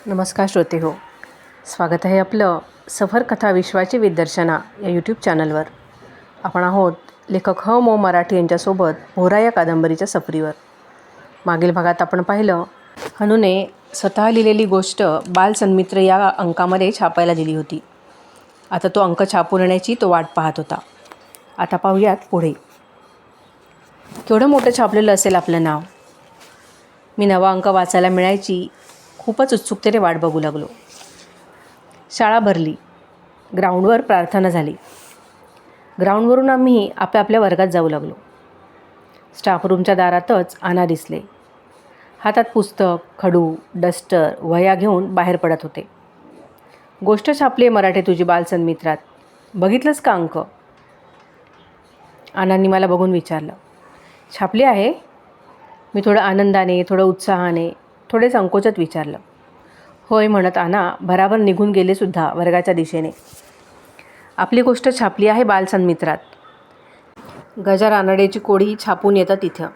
नमस्कार श्रोते हो, स्वागत आहे आपलं सफर कथा विश्वाची विदर्शना या यूट्यूब चॅनलवर. आपण आहोत लेखक मो मराठी यांच्यासोबत भोरा या कादंबरीच्या सफरीवर. मागील भागात आपण पाहिलं, हनूने स्वतः लिहिलेली गोष्ट बालसन्मित्र या अंकामध्ये छापायला दिली होती. आता तो अंक छापून येण्याची तो वाट पाहत होता. आता पाहूयात पुढे. केवढं मोठं छापलेलं असेल आपलं नाव. मी नवा अंक वाचायला मिळायची खूपच उत्सुकतेने वाट बघू लागलो. शाळा भरली. ग्राउंडवर प्रार्थना झाली. ग्राउंडवरून आम्ही आपल्या वर्गात जाऊ लागलो. स्टाफ रूमच्या दारातच आना दिसले. हातात पुस्तक, खडू, डस्टर, वह्या घेऊन बाहेर पडत होते. गोष्ट छापली आहे मराठी तुझी बालसन्मित्रात, बघितलंस का अंक? आनांनी मला बघून विचारलं. छापली आहे? मी थोडं आनंदाने, थोडं उत्साहाने, थोडे संकोचात विचारलं. होय म्हणत आना भराभर निघून गेलेसुद्धा वर्गाच्या दिशेने. आपली गोष्ट छापली आहे बालसन्मित्रात. गजा रानडेची कोडी छापून येतं तिथं.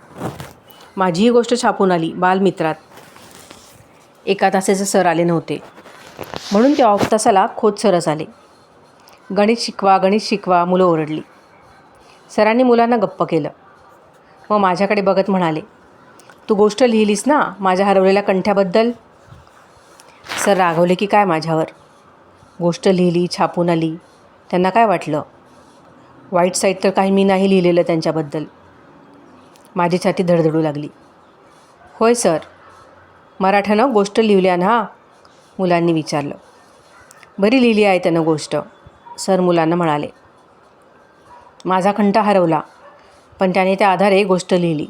माझीही गोष्ट छापून आली बालमित्रात. एका तासाचे सर आले नव्हते, म्हणून त्या ऑफ तासाला खोत सरच आले. गणित शिकवा मुलं ओरडली. सरांनी मुलांना गप्प केलं. मग माझ्याकडे बघत म्हणाले, तू गोष्ट लिहिलीस ना माझ्या हरवलेल्या कंठ्याबद्दल? सर रागवले की काय माझ्यावर? गोष्ट लिहिली, छापून आली, त्यांना काय वाटलं? वाईट साईड तर काही मी नाही लिहिलेलं त्यांच्याबद्दल. माझी छाती धडधडू लागली. होय सर, मराठ्यानं गोष्ट लिहिल्या ना? मुलांनी विचारलं. बरी लिहिली आहे त्यानं गोष्ट, सर मुलांना म्हणाले. माझा कंठा हरवला, पण त्याने त्या आधारे गोष्ट लिहिली.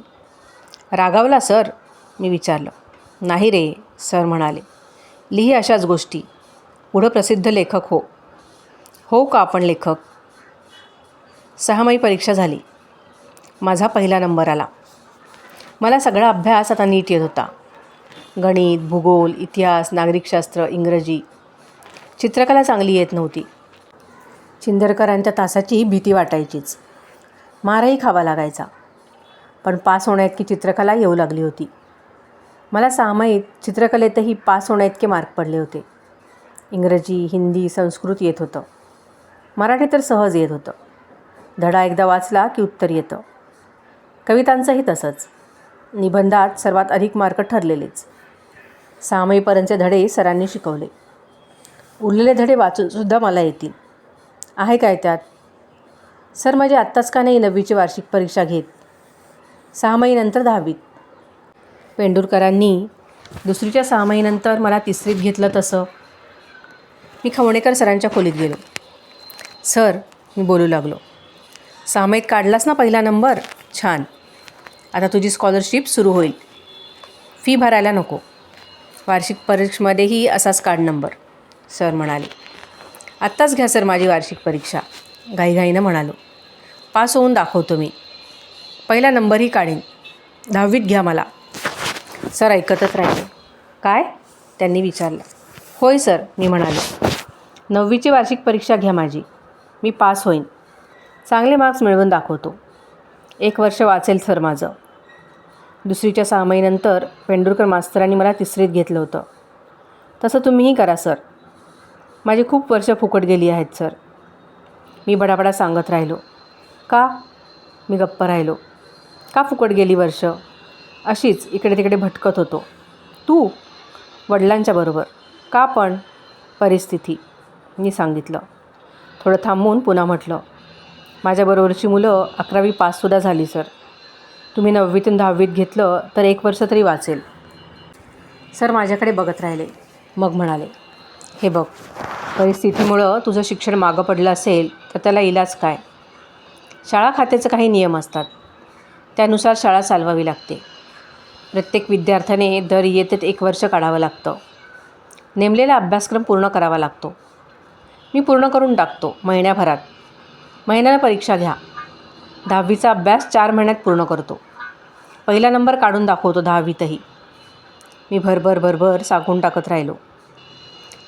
रागावला सर? मी विचारलं. नाही रे, सर म्हणाले. लिही अशाच गोष्टी, पुढं प्रसिद्ध लेखक हो का आपण लेखक? 6 मई परीक्षा झाली. माझा पहिला नंबर आला. मला सगळा अभ्यास आता नीट येत होता. गणित, भूगोल, इतिहास, नागरिकशास्त्र, इंग्रजी. चित्रकला चांगली येत नव्हती. चिंदरकरांच्या तासाची भीती वाटायचीच. मारही खावा लागायचा. पण पास होण्याइतकी चित्रकला येऊ लागली होती. मला 6 मईत चित्रकलेतही पास होण्याइतके मार्क पडले होते. इंग्रजी, हिंदी, संस्कृत येत होतं. मराठी तर सहज येत होतं. धडा एकदा वाचला की उत्तर येतं. कवितांचंही तसंच. निबंधात सर्वात अधिक मार्क ठरलेलेच. 6 मईपर्यंतचे धडे सरांनी शिकवले. उरलेले धडे वाचूनसुद्धा मला येतील. आहे काय त्यात? सर माझी आत्ताच का नाही 9वीची वार्षिक परीक्षा घेत? 6 मईनंतर 10वीत. पेंडुरकरांनी 2रीच्या 6 मईनंतर मला 3रीत घेतलं तसं. मी खवणेकर सरांच्या खोलीत गेलो. सर, मी बोलू लागलो. 6 मईत काढलास ना पहिला नंबर? छान. आता तुझी स्कॉलरशिप सुरू होईल. फी भरायला नको. वार्षिक परीक्षेमध्येही असाच काढ नंबर, सर म्हणाले. आत्ताच घ्या सर माझी वार्षिक परीक्षा, घाईघाईनं म्हणालो. पास होऊन दाखवतो मी. पहिला नंबरही काढीन. 10वीत घ्या मला. सर ऐकतच राहिले. काय? त्यांनी विचारलं. होय सर, मी म्हणाले. 9वीची वार्षिक परीक्षा घ्या माझी. मी पास होईन. चांगले मार्क्स मिळवून दाखवतो. 1 वर्ष वाचेल सर माझं. 2रीच्या 6 मईनंतर पेंडुरकर मास्तरांनी मला 3रीत घेतलं होतं. तसं तुम्हीही करा सर. माझी खूप वर्ष फुकट गेली आहेत सर. मी बडाबडा सांगत राहिलो. का? मी गप्प राहिलो. का फुकट गेली वर्ष? अशीच इकडे तिकडे भटकत होतो. तू? वडिलांच्या बरोबर. का पण? परिस्थिती, मी सांगितलं. थोडं थांबून पुन्हा म्हटलं. माझ्याबरोबरची मुलं 11वी पाससुद्धा झाली सर. तुम्ही 9वीतून 10वीत घेतलं तर 1 वर्ष तरी वाचेल. सर माझ्याकडे बघत राहिले. मग म्हणाले. हे बघ, परिस्थितीमुळं तुझं शिक्षण मागं पडलं असेल तर त्याला इलाज काय? शाळा खात्याचे काही नियम असतात. त्यानुसार शाळा चालवावी लागते. प्रत्येक विद्यार्थ्याने दर इयत्तेत 1 वर्ष काढावं लागतं. नेमलेला अभ्यासक्रम पूर्ण करावा लागतो. मी पूर्ण करून टाकतो महिन्याभरात. महिन्याला परीक्षा घ्या. 10वीचा अभ्यास 4 महिन्यात पूर्ण करतो. पहिला नंबर काढून दाखवतो 10वीतही. मी भरभर सांगून टाकत राहिलो.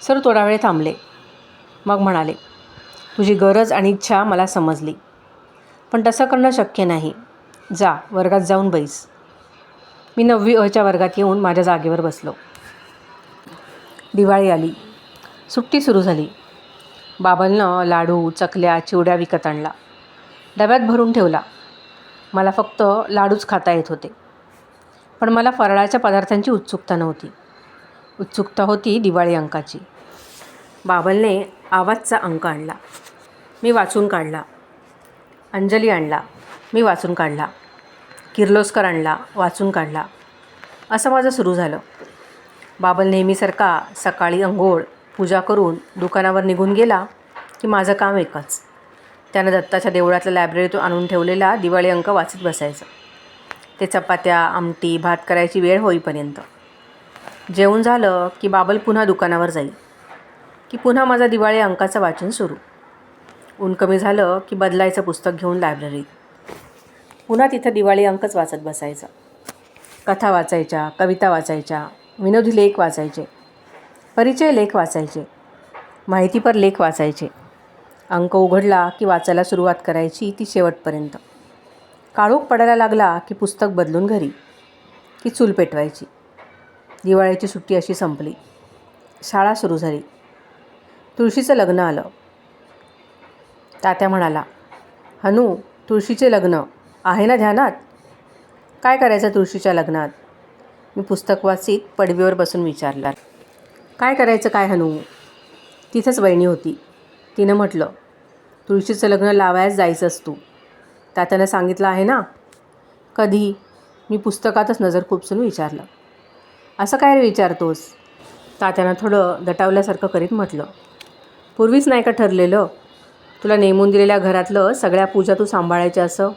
सर थोडा वेळ थांबले. मग म्हणाले. तुझी गरज आणि इच्छा मला समजली, पण तसं करणं शक्य नाही. जा, वर्गात जाऊन बैस. मी 9वी अच्या वर्गात येऊन माझ्या जागेवर बसलो. दिवाळी आली. सुट्टी सुरू झाली. बाबांनं लाडू, चकल्या, चिवड्या विकत आणला. डब्यात भरून ठेवला. मला फक्त लाडूच खाता येत होते. पण मला फराळाच्या पदार्थांची उत्सुकता नव्हती. उत्सुकता होती दिवाळी अंकाची. बाबांनी आवाजचा अंक आणला. मी वाचून काढला. अंजली आणला. मी वाचून काढला. किर्लोस्कर आणला. वाचून काढला. असं माझं सुरू झालं. बाबल नेहमीसारखा सकाळी अंघोळ, पूजा करून दुकानावर निघून गेला की माझं काम एकच. त्यानं दत्ताच्या देवळातल्या लायब्ररीतून आणून ठेवलेला दिवाळी अंक वाचत बसायचं. ते चपात्या, आमटी, भात करायची वेळ होईपर्यंत. जेवण झालं की बाबल पुन्हा दुकानावर जाईल की पुन्हा माझा दिवाळी अंकाचं वाचन सुरू. ऊन कमी झालं की बदलायचं पुस्तक घेऊन लायब्ररीत. पुन्हा तिथं दिवाळी अंकच वाचत बसायचं. कथा वाचायच्या, कविता वाचायच्या, विनोदी लेख वाचायचे, परिचय लेख वाचायचे, माहितीपर लेख वाचायचे. अंक उघडला की वाचायला सुरुवात करायची ती शेवटपर्यंत. काळोख पडायला लागला की पुस्तक बदलून घरी की चूल पेटवायची. दिवाळीची सुट्टी अशी संपली. शाळा सुरू झाली. तुळशीचं लग्न आलं. तात्या म्हणाला, हनू, तुळशीचे लग्न आहे ना ध्यानात? काय करायचं तुळशीच्या लग्नात? मी पुस्तक वाचीत पडवीवर बसून विचारलं. काय करायचं काय हनू? तिथंच वहिनी होती. तिनं म्हटलं, तुळशीचं लग्न लावायच जायचंच तू. तात्यानं सांगितलं आहे ना? कधी? मी पुस्तकातच नजर खुपसून विचारलं. असं काय रे विचारतोस? तात्यानं थोडं दटावल्यासारखं करीत म्हटलं, पूर्वीच नाही का ठरलेलं? तुला नेमून दिलेल्या घरातलं सगळ्या पूजा तू सांभाळायच्या असं.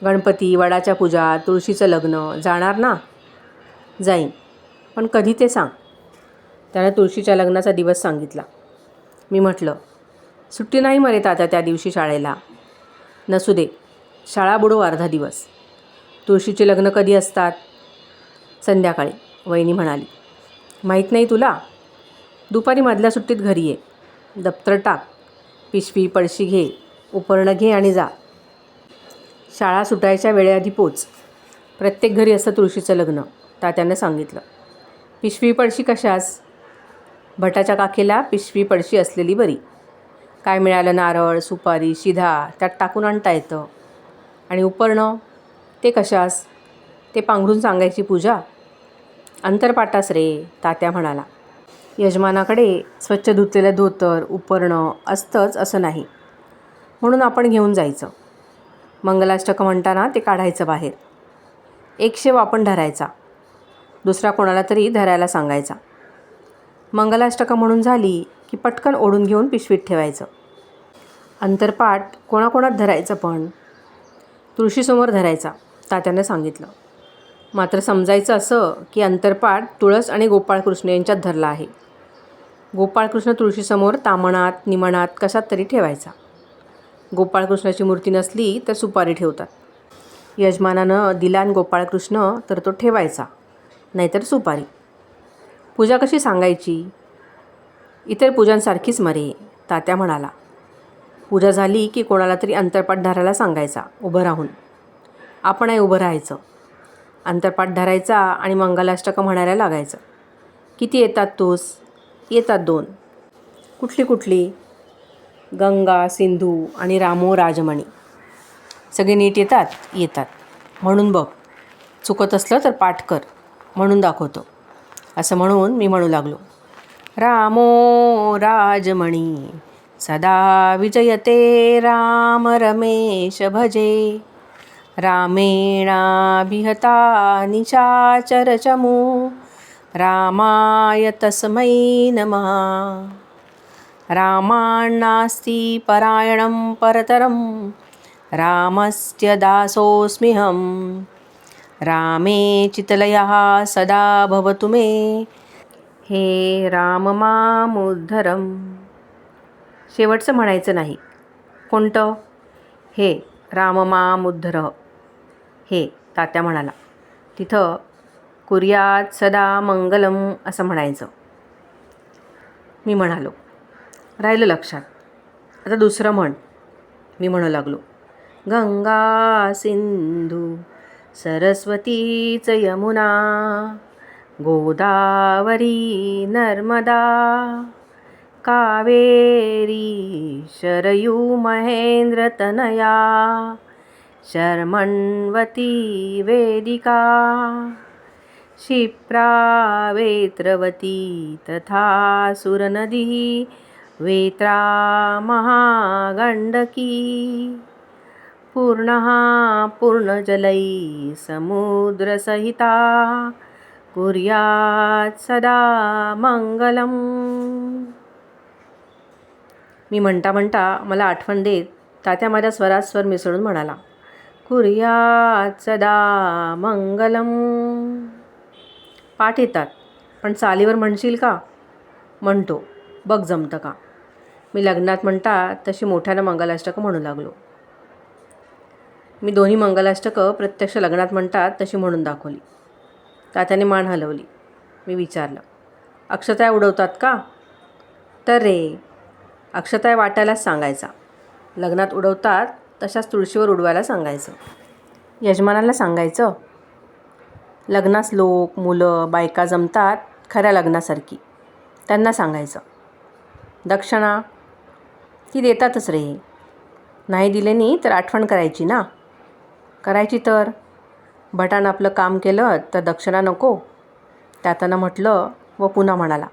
गणपती, वडाच्या पूजा, तुळशीचं लग्न. जाणार ना? जाईन, पण कधी ते सांग. त्यानं तुळशीच्या लग्नाचा दिवस सांगितला. मी म्हटलं, सुट्टी नाही मरे तात्या त्या दिवशी शाळेला. नसू दे, शाळा बुडो अर्धा दिवस. तुळशीचे लग्न कधी असतात? संध्याकाळी, वहिनी म्हणाली. माहीत नाही तुला? दुपारी मधल्या सुट्टीत घरी ये. दप्तर टाक, पिशवी पळशी घे, उपरणं घे आणि जा. शाळा सुटायच्या वेळेआधी पोच. प्रत्येक घरी असतं तुळशीचं लग्न, तात्यानं सांगितलं. पिशवी पळशी कशास? भटाच्या काखेला पिशवी पळशी असलेली बरी. काय मिळालं, नारळ, सुपारी, शिधा त्यात टाकून आणता येतं. आणि उपरणं ते कशास? ते पांघरून सांगायची पूजा. अंतरपाटास रे, तात्या म्हणाला. यजमानाकडे स्वच्छ धुतलेलं धोतर, उपरणं असतंच असं नाही, म्हणून आपण घेऊन जायचं. मंगलाष्टक म्हणताना ते काढायचं बाहेर. एक शेव आपण धरायचा, दुसरा कोणाला तरी धरायला सांगायचा. मंगलाष्टक म्हणून झाली की पटकन ओढून घेऊन पिशवीत ठेवायचं. अंतरपाट कोणाकोणात धरायचं? पण तुळशीसमोर धरायचा, तात्यानं सांगितलं. मात्र समजायचं असं की अंतरपाट तुळस आणि गोपाळकृष्ण यांच्यात धरला आहे. गोपाळकृष्ण तुळशीसमोर तामणात, निमणात कशात तरी ठेवायचा. गोपाळकृष्णाची मूर्ती नसली तर सुपारी ठेवतात. यजमानानं दिलान गोपाळकृष्ण तर तो ठेवायचा, नाहीतर सुपारी. पूजा कशी सांगायची? इतर पूजांसारखीच मरे, तात्या म्हणाला. पूजा झाली की कोणाला तरी अंतरपाट धरायला सांगायचा उभं राहून. आपणही उभं राहायचं. अंतरपाट धरायचा आणि मंगलाष्टक म्हणायला लागायचं. किती येतात तूस? येतात 2. कुठली कुठली? गंगा, सिंधू आणि रामो राजमणी. सगळे नीट येतात? येतात. म्हणून बघ. चुकत असलं तर पाठ कर, म्हणून दाखवतो. असं म्हणून मी म्हणू लागलो. रामो राजमणी सदा विजयते, राम रमेश भजे. रामेणाभिहता निशाचर चमू, रामाय तस्मै नमः. रामान्नास्ति परायणं परतरं, रामस्य दासोऽस्म्यहं. रामे चितलयः सदा भवतु मे, हे राम मामुद्धरम्. शेवटचं म्हणायचं नाही. कोणतं? हे राम मामुद्धर. हे, तात्या म्हणाला. तिथं कुर्यात सदा मंगलम असं म्हणायचं. मी म्हणालो. राहिलं लक्षात. आता दुसरं म्हण. मी म्हणू लागलो. गंगा सिंधू सरस्वतीच यमुना, गोदावरी नर्मदा कावेरी शरयू महेंद्रतनया शर्मण्वती वेदिका क्षिप्रा वेत्रवती तथा सुरनदी वेत्रा महागण्डकी पूर्णः पूर्णजलै समुद्रसहिता कुर्यात् सदा मंगलम. मी म्हणता म्हणता मला आठवण देत तात्या माझ्या स्वरात स्वर मिसळून म्हणाला, कुर्यात सदा मंगलम. पाठ येतात पण चालीवर म्हणशील का? म्हणतो, बघ जमतं का. मी लग्नात म्हणता तशी मोठ्यानं मंगलाष्टकं म्हणू लागलो. मी दोन्ही मंगलाष्टकं प्रत्यक्ष लग्नात म्हणतात तशी म्हणून दाखवली. तात्याने मान हलवली. मी विचारलं, अक्षताय उडवतात का? तर रे, अक्षताय वाटायलाच सांगायचा. लग्नात उडवतात तशाच तुळशीवर उडवायला सांगायचं. यजमानाला सांगायचं, लग्नास लोक मुलं बायका जमतात खऱ्या लग्नासारखी. त्यांना सांगायचं, दक्षिणा ती देतातच रे. नाही दिलेनी तर आठवण करायची ना. करायची तर. भटानं आपलं काम केलं तर दक्षिणा नको. तात्यानं म्हटलं व पुन्हा म्हणाला,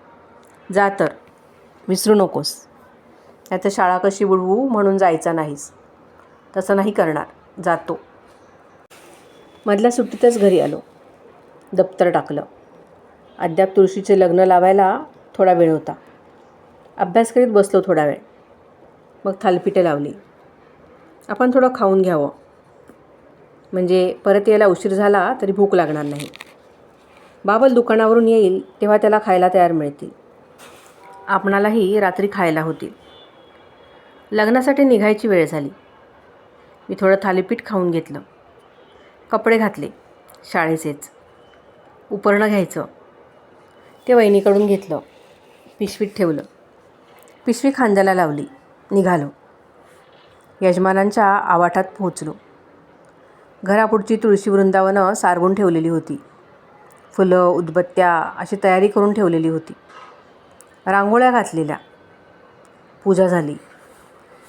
जा तर विसरू नकोस. त्याचं शाळा कशी बुडवू म्हणून जायचा नाहीस. तसं नाही करणार, जातो. मधल्या सुट्टीतच घरी आलो. दप्तर टाकलं. अद्याप तुळशीचे लग्न लावायला थोडा वेळ होता. अभ्यास करीत बसलो थोडा वेळ. मग थालपिठे लावली. आपण थोडं खाऊन घ्यावं, म्हणजे परत यायला उशीर झाला तरी भूक लागणार नाही. बाबल दुकानावरून येईल तेव्हा त्याला खायला तयार मिळतील. आपणालाही रात्री खायला होतील. लग्नासाठी निघायची वेळ झाली. मी थोडं थालीपीठ खाऊन घेतलं. कपडे घातले शाळेचेच. उपरणं घ्यायचं ते वहिनीकडून घेतलं. पिशवीत ठेवलं. पिशवी खांद्याला लावली. निघालो. यजमानांच्या आवाठात पोहोचलो. घरापुढची तुळशी वृंदावनं सारवून ठेवलेली होती. फुलं उदबत्त्या अशी तयारी करून ठेवलेली होती. रांगोळ्या घातलेल्या. पूजा झाली.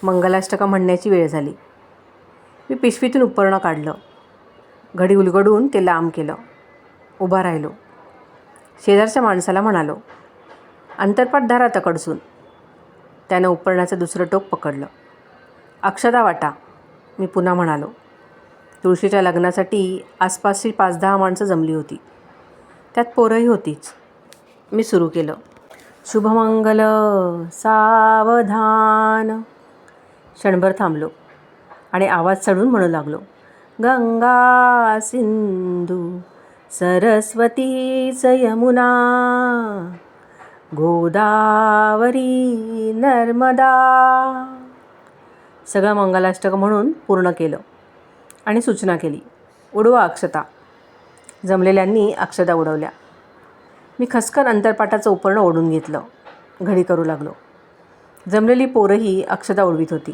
मंगलाष्टका म्हणण्याची वेळ झाली. मी पिशवीतून उपरणं काढलं. घडी उलगडून ते लांब केलं. उभा राहिलो. शेजारच्या माणसाला म्हणालो, अंतरपाट धरा तकडसून. त्यानं उपरणाचं दुसरं टोक पकडलं. अक्षता वाटा, मी पुन्हा म्हणालो. तुळशीच्या लग्नासाठी आसपासची 5-10 माणसं जमली होती. त्यात पोरंही होतीच. मी सुरू केलं, शुभमंगल सावधान. क्षणभर थांबलो आणि आवाज चढून म्हणू लागलो, गंगा सिंधू सरस्वतीच यमुना गोदावरी नर्मदा. सगळं मंगलाष्टक म्हणून पूर्ण केलं आणि सूचना केली, उडवा अक्षता. जमलेल्यांनी अक्षता उडवल्या. मी खसकन अंतरपाटाचं उपरणं ओढून घेतलं. घडी करू लागलो. जमलेली पोरंही अक्षता उडवीत होती.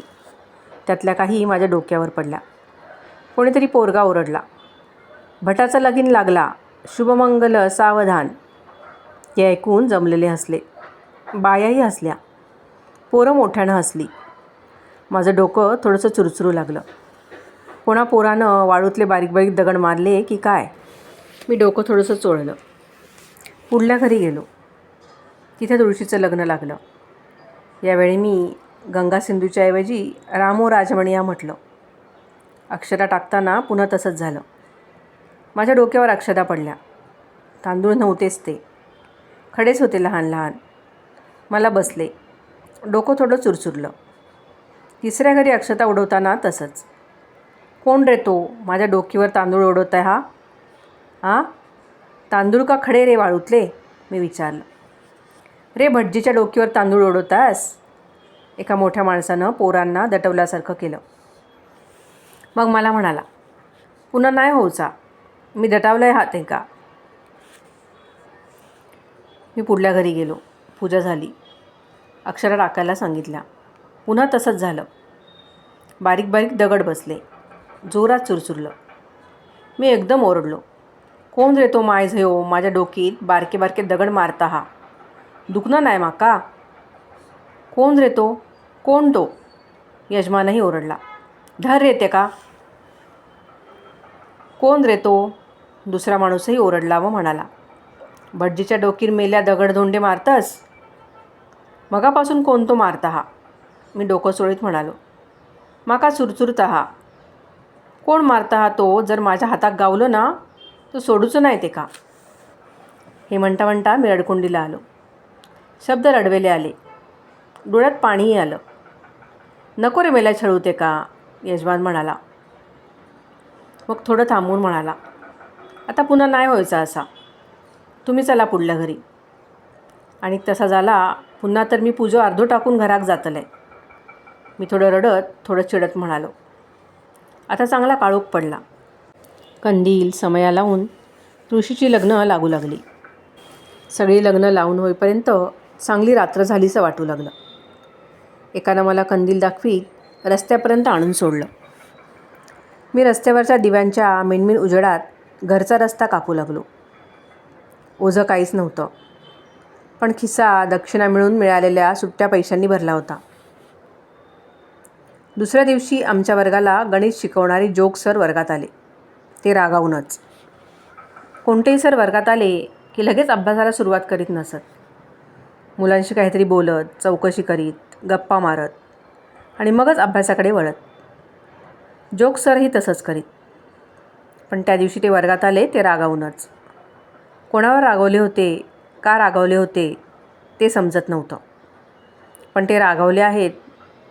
त्यातल्या काही माझ्या डोक्यावर पडल्या. कोणीतरी पोरगा ओरडला, भटाचा लगीन लागला, शुभमंगल सावधान. ते ऐकून जमलेले हसले. बायाही हसल्या. पोरं मोठ्यानं हसली. माझं डोकं थोडंसं चुरचुरू लागलं. कोणा पोरानं वाळूतले बारीक बारीक दगड मारले की काय. मी डोकं थोडंसं चोळलं. पुढल्या घरी गेलो. तिथे तुळशीचं लग्न लागलं. यावेळी मी गंगा सिंधूच्या ऐवजी रामो राजमणिया म्हटलं. अक्षता टाकताना पुन्हा तसंच झालं. माझ्या डोक्यावर अक्षता पडल्या. तांदूळ नव्हतेच ते, खडेच होते लहान लहान. मला बसले. डोकं थोडं चुरचुरलं. तिसऱ्या घरी अक्षता उडवताना तसंच. कोण रे तो माझ्या डोकीवर तांदूळ उडवत आहे हा? हां, तांदूळ का खडे रे वाळूतले? मी विचारलं. रे भटजीच्या डोकीवर तांदूळ उडवतास? एका मोठ्या माणसानं पोरांना दटवल्यासारखं केलं. मग मला म्हणाला, पुन्हा नाही होऊचा, मी दटावलंय हात आहे का? मी पुढल्या घरी गेलो. पूजा झाली. अक्षरा टाकायला सांगितल्या. पुन्हा तसंच झालं. बारीक बारीक दगड बसले. जोरात चुरचुरलं. मी एकदम ओरडलो, कोण रे तो माय झयो माझ्या डोकीत बारके बारके दगड मारता हा. दुखणं नाही माका. कोण रे तो? कोण तो? यजमानही ओरडला. धर रे ते का. कोण रे तो? दुसरा माणूसही ओरडला व म्हणाला. भटजीच्या डोकीर मेल्या दगडधोंडे मारतस. मगापासून कोण तो मारता हा. मी डोकं सोडीत म्हणालो. माका चुरचुरता हा. कोण मारता हा तो? जर माझ्या हातात गावलं ना तर सोडूचं नाही ते का. हे म्हणता म्हणता मी रडकुंडीला आलो. शब्द रडवेले आले. डोळ्यात पाणीही आलं. नको रे मेल्या छळू ते का, यजमान म्हणाला. मग थोडं थांबून म्हणाला. आता पुन्हा नाही व्हायचा असा. तुम्ही चला पुढल्या घरी. आणि तसा झाला पुन्हा तर मी पूजो अर्धो टाकून घराक जातले. मी थोडं रडत थोडं चिडत म्हणालो. आता चांगला काळोख पडला. कंदील समया लावून तुळशीची लग्न लागू लागली. सगळी लग्न लावून होईपर्यंत चांगली रात्र झालीचं वाटू लागलं. एकानं मला कंदील दाखवीत रस्त्यापर्यंत आणून सोडलं. मी रस्त्यावरच्या दिव्यांच्या मिणमिण उजेडात घरचा रस्ता कापू लागलो. ओझं काहीच नव्हतं, पण खिस्सा दक्षिणा मिळून मिळालेल्या सुट्ट्या पैशांनी भरला होता. दुसऱ्या दिवशी आमच्या वर्गाला गणित शिकवणारे जोग सर वर्गात आले. ते रागावूनच. कोणतेही सर वर्गात आले की लगेच अभ्यासाला सुरुवात करीत नसत. मुलांशी काहीतरी बोलत, चौकशी करीत, गप्पा मारत आणि मगच अभ्यासाकडे वळत. जोग सरही तसंच करीत. पण त्या दिवशी ते वर्गात आले ते रागावूनच. कोणावर रागवले होते, का रागवले होते ते समजत नव्हतं. पण ते रागावले आहेत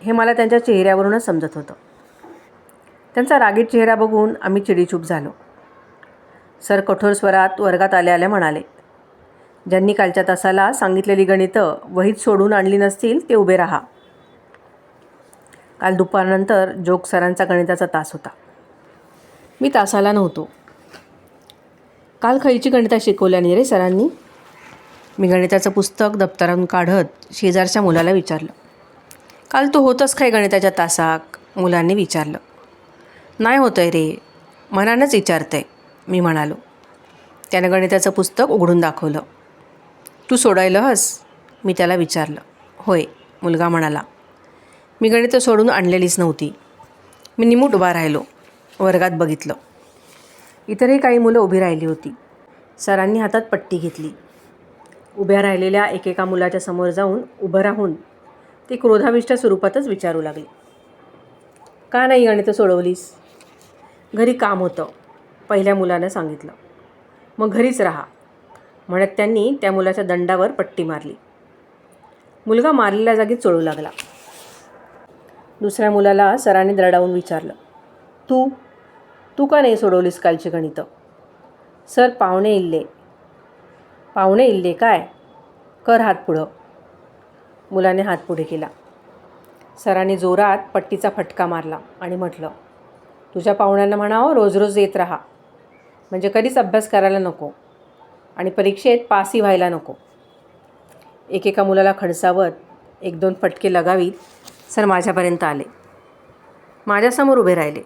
हे मला त्यांच्या चेहऱ्यावरूनच समजत होतं. त्यांचा रागीट चेहरा बघून आम्ही चिडीचूप झालो. सर कठोर स्वरात वर्गात आल्या आल्या म्हणाले. ज्यांनी कालच्या तासाला सांगितलेली गणितं वहीत सोडून आणली नसतील ते उभे राहा. काल दुपारनंतर जोग सरांचा गणिताचा तास होता. मी तासाला नव्हतो. काल खयची गणितं शिकवल्याने रे सरांनी. मी गणिताचं पुस्तक दप्तरातून काढत शेजारच्या मुलाला विचारलं. काल तू होतंस काय गणिताच्या तासाक, मुलांनी विचारलं. नाही होतंय रे, मनानंच विचारतंय, मी म्हणालो. त्यानं गणिताचं पुस्तक उघडून दाखवलं. तू सोडायला हस, मी त्याला विचारलं. होय, मुलगा म्हणाला. मी गणितं सोडून आणलेलीच नव्हती. मी निमूट उभा राहिलो. वर्गात बघितलं. इतरही काही मुलं उभी राहिली होती. सरांनी हातात पट्टी घेतली. उभ्या राहिलेल्या एकेका मुलाच्या समोर जाऊन उभं राहून ते क्रोधाविष्ट स्वरूपातच विचारू लागले. का नाही गणितं सोडवलीस. घरी काम होतं, पहिल्या मुलानं सांगितलं. मग घरीच राहा म्हणत त्यांनी त्या मुलाच्या दंडावर पट्टी मारली. मुलगा मारलेल्या जागी चोळू लागला. दुसऱ्या मुलाला सरांनी दरडावून विचारलं. तू का नाही सोडवलीस कालची गणितं. सर पाहुणे इल्ले. पाहुणे इल्ले काय. कर हात पुढं. मुलाने हात पुढे केला. सरांनी जोरात पट्टीचा फटका मारला आणि म्हटलं. तुझ्या पाहुण्यांना म्हणावं रोज रोज येत राहा, म्हणजे कधीच अभ्यास करायला नको आणि परीक्षेत पासही व्हायला नको. एकेका मुलाला खडसावत 1-2 फटके लगावीत सर माझ्यापर्यंत आले. माझ्यासमोर उभे राहिले.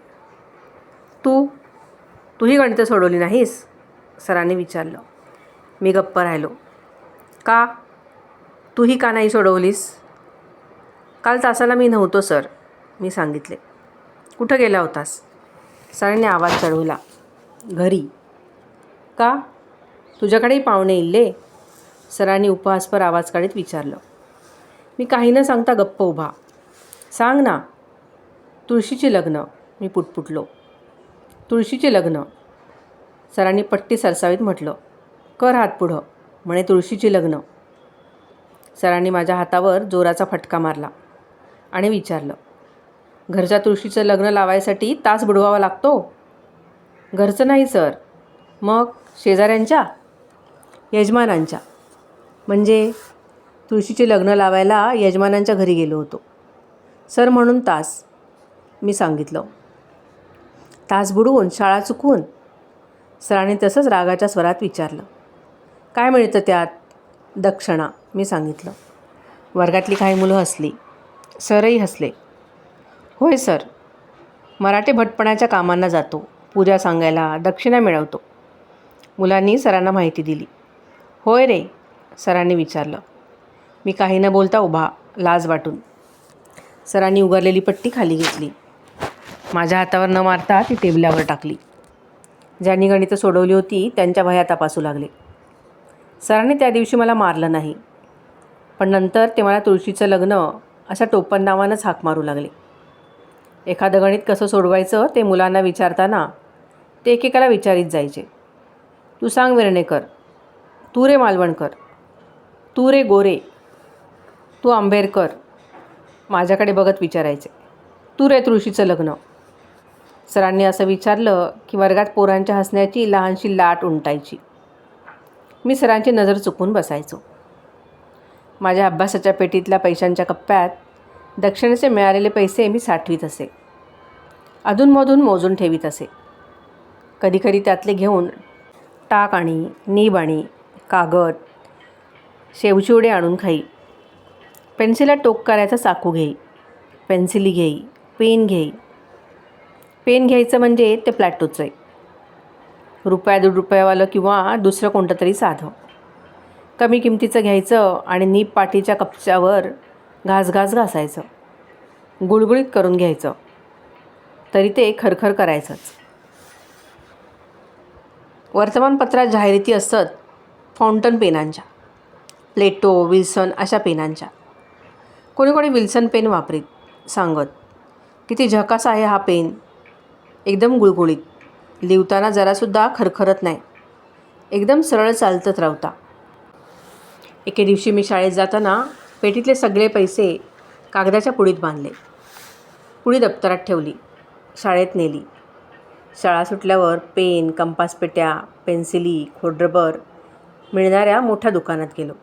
तूही गणितं सोडवली नाहीस, सरांनी विचारलं. मी गप्प राहिलो. का. तूही का नाही सोडवलीस. काल तासाला मी नव्हतो सर, मी सांगितले. कुठं गेला होतास. सरांनी आवाज चढवला. घरी. का. तुझ्याकडेही पाहुणे इल्ले, सरांनी उपहासपर आवाज काढीत विचारलं. मी काही न सांगता गप्प उभा. सांग ना. तुळशीची लग्न, मी पुटपुटलो. तुळशीचे लग्न, सरांनी पट्टी सरसावीत म्हटलं. कर हात पुढं, म्हणे तुळशीची लग्न. सरांनी माझ्या हातावर जोराचा फटका मारला आणि विचारलं. घरच्या तुळशीचं लग्न लावायसाठी तास बुडवावा लागतो. घरचं नाही सर. मग शेजाऱ्यांच्या. यजमानांच्या. म्हणजे तुळशीचे लग्न लावायला यजमानांच्या घरी गेलो होतो सर, म्हणून तास, मी सांगितलं. तास बुडवून शाळा चुकवून. सरांनी तसंच रागाच्या स्वरात विचारलं. काय मिळतं त्यात. दक्षिणा, मी सांगितलं. वर्गातली काही मुलं हसली. सरही हसले. होय सर, मराठे भटपणाच्या कामांना जातो, पूजा सांगायला, दक्षिणा मिळवतो. मुलांनी सरांना माहिती दिली. होय रे, सरांनी विचारलं. मी काही न बोलता उभा, लाज वाटून. सरांनी उगारलेली पट्टी खाली घेतली. माझ्या हातावर न मारता ती टेबलावर टाकली. ज्यांनी गणितं सोडवली होती त्यांच्या वह्या तपासू लागले. सरांनी त्या दिवशी मला मारलं नाही, पण नंतर ते मला तुळशीचं लग्न अशा टोपण नावानंच हाक मारू लागले. एखादं गणित कसं सोडवायचं ते मुलांना विचारताना ते एकेकाला विचारित जायचे. तू सांग वेर्णेकर, तू रे मालवणकर, तू रे गोरे, तू आंबेडकर. माझ्याकडे बघत विचारायचे, तू रे तुळशीचं लग्न. सरांनी असं विचारलं की वर्गात पोरांच्या हसण्याची लहानशी लाट उमटायची. मी सरांची नजर चुकून बसायचो. माझ्या अभ्यासाच्या पेटीतल्या पैशांच्या कप्प्यात दक्षिणेचे मिळालेले पैसे मी साठवीत असे. अधूनमधून मोजून ठेवीत असे. कधीकधी त्यातले घेऊन टाक आणि नीब आणि कागद, शेवचिवडे आणून खाई. पेन्सिला टोक करायचा चाकू घेई, पेन्सिली घेई, पेन घेई. पेन घ्यायचं म्हणजे ते प्लॅटोचं आहे, ₹1-1.5 किंवा दुसरं कोणतं तरी साधं. कमी किमतीचं घ्यायचं आणि नीब पाटीच्या कपच्यावर घास घासायचं. गुळगुळीत करून घ्यायचं, तरी ते खरखर करायचंच. वर्तमानपत्रात जाहिराती असत फाउंटन पेनांच्या, प्लेटो, विल्सन अशा पेनांच्या. कोणी विल्सन पेन वापरीत, सांगत किती झकास आहे हा पेन, एकदम गुळगुळीत, लिहिताना जरासुद्धा खरखरत नाही, एकदम सरळ चालतत रावता. एके दिवशी मी शाळेत जाताना पेटीतले सगळे पैसे कागदाच्या पुडीत बांधले. पुडी दप्तरात ठेवली, शाळेत नेली. शाळा सुटल्यावर पेन, कंपास पेट्या, पेन्सिली, खोडरबर मिळणाऱ्या मोठ्या दुकानात गेलो.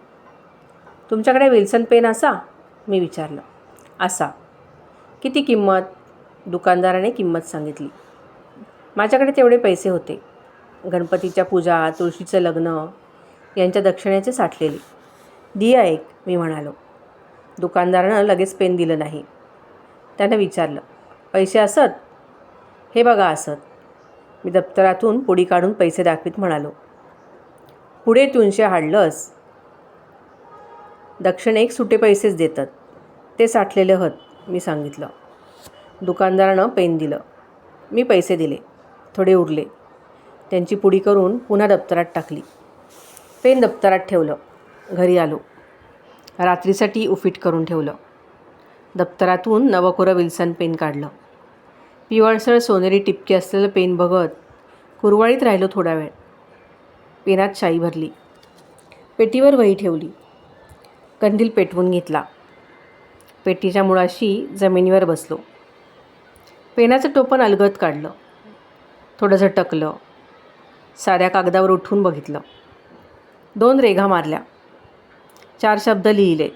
तुमच्याकडे विल्सन पेन असा? मी विचारलं. असा. किती किंमत? दुकानदाराने किंमत सांगितली. माझ्याकडे तेवढे पैसे होते. गणपतीच्या पूजा, तुळशीचं लग्न यांच्या दक्षिणेचे साठलेले. दिया एक, मी म्हणालो. दुकानदारानं लगेच पेन दिलं नाही. त्यानं विचारलं, पैसे असत? हे बघा असत. मी दप्तरातून पुडी काढून पैसे दाखवीत म्हणालो. पुढे 300 हाडलंस. दक्षिणेक सुटे पैसेच देतात, ते साठलेले हत, मी सांगितलं. दुकानदारानं पेन दिलं. मी पैसे दिले. थोडे उरले. त्यांची पुडी करून पुन्हा दप्तरात टाकली. पेन दप्तरात ठेवलं. घरी आलो. रात्रीसाठी उफीट करून ठेवलं. दप्तरातून नवकोरं विल्सन पेन काढलं. पिवळसर सोनेरी टिपके असलेलं पेन बघत कुरवाळीत राहिलो थोडा वेळ. पेनात शाई भरली. पेटीवर वही ठेवली. कंदील पेटवून घेतला. पेटीच्या मुळाशी जमिनीवर बसलो. पेनाचं टोपण अलगद काढलं. थोडं झटकलं. साध्या कागदावर उठून बघितलं. 2 रेघा मारल्या. 4 शब्द लिहिले.